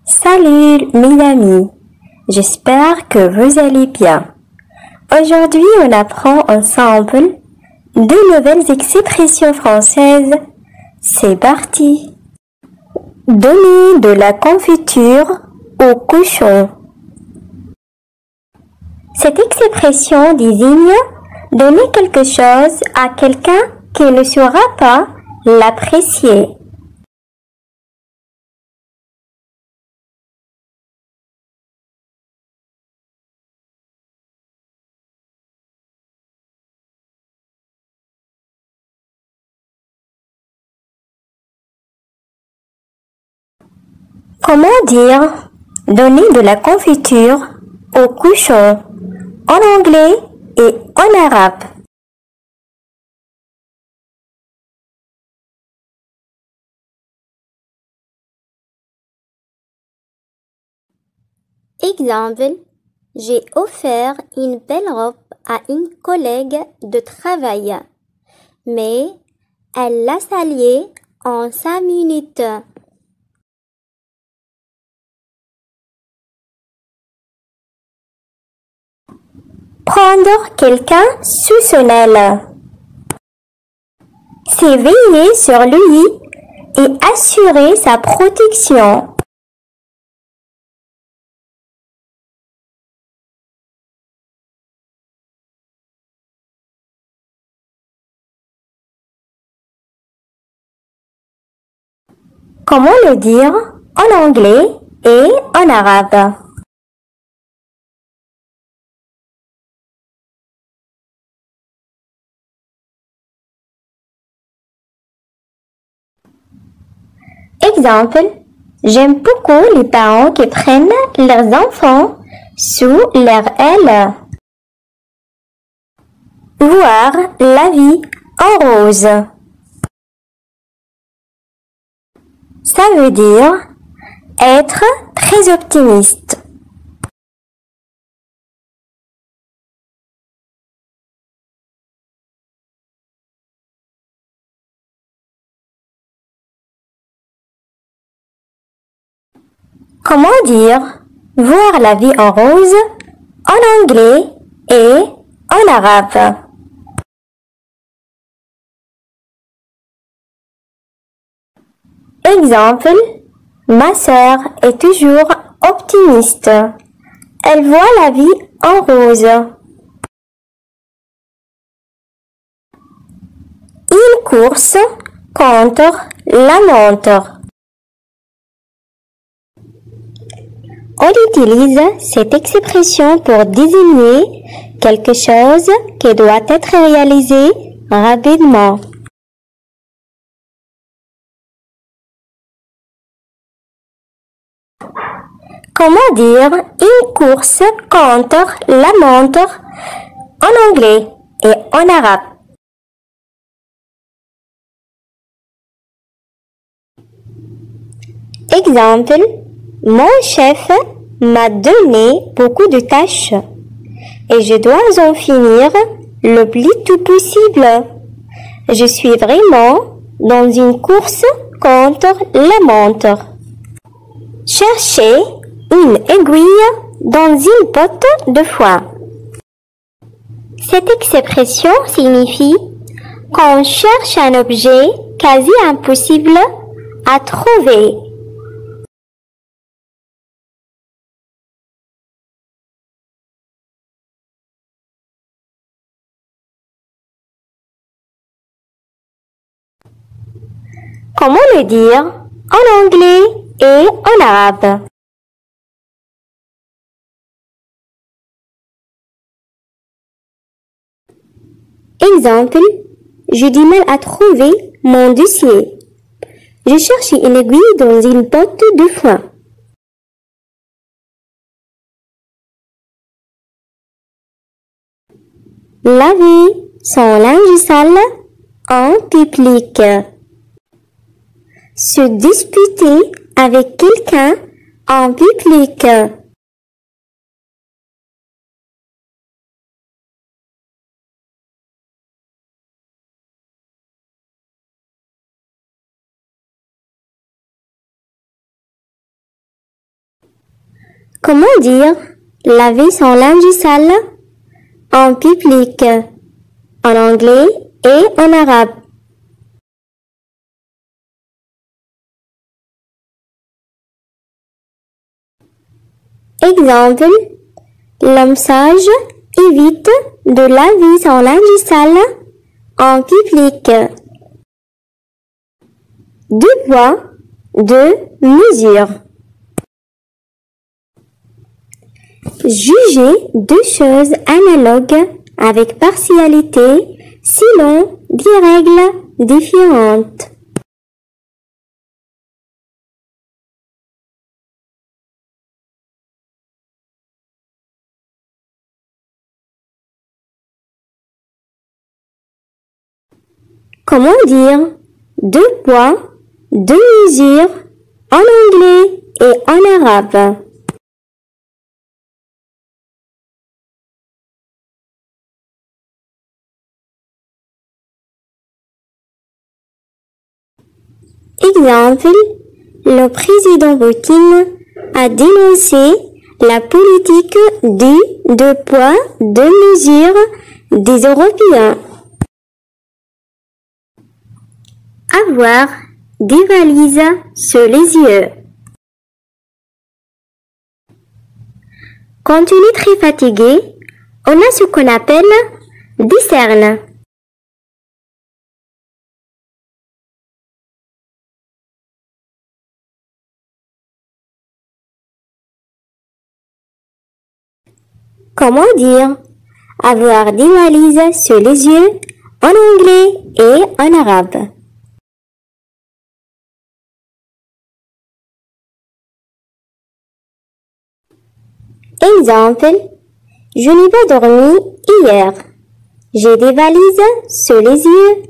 Salut mes amis, j'espère que vous allez bien. Aujourd'hui, on apprend ensemble deux nouvelles expressions françaises. C'est parti. Donner de la confiture au cochon. Cette expression désigne donner quelque chose à quelqu'un qui ne saura pas l'apprécier. Comment dire donner de la confiture au cochon en anglais et en arabe? Exemple, j'ai offert une belle robe à une collègue de travail, mais elle l'a saliée en 5 minutes. Prendre quelqu'un sous son aile. C'est veiller sur lui et assurer sa protection. Comment le dire en anglais et en arabe? Exemple, j'aime beaucoup les parents qui prennent leurs enfants sous leur aile. Voir la vie en rose. Ça veut dire être très optimiste. Comment dire voir la vie en rose en anglais et en arabe? Exemple, ma sœur est toujours optimiste. Elle voit la vie en rose. Une course contre la montre. On utilise cette expression pour désigner quelque chose qui doit être réalisé rapidement. Comment dire une course contre la montre en anglais et en arabe? Exemple, mon chef m'a donné beaucoup de tâches et je dois en finir le plus tôt possible. Je suis vraiment dans une course contre la montre. Chercher une aiguille dans une botte de foin. Cette expression signifie qu'on cherche un objet quasi impossible à trouver. Comment le dire en anglais et en arabe? Exemple, j'ai du mal à trouver mon dossier. Je cherche une aiguille dans une botte de foin. Laver son linge sale en public. Se disputer avec quelqu'un en public. Comment dire laver son linge sale en public, en anglais et en arabe? Exemple, l'homme sage évite de laver son linge sale en public. Deux poids, deux mesures. Jugez deux choses analogues avec partialité selon des règles différentes. Comment dire deux poids, deux mesures en anglais et en arabe? Exemple, le président Poutine a dénoncé la politique du deux poids, deux mesures des Européens. Avoir des valises sur les yeux. Quand on est très fatigué, on a ce qu'on appelle des cernes. Comment dire avoir des valises sur les yeux en anglais et en arabe? Exemple, je n'ai pas dormi hier. J'ai des valises sur les yeux.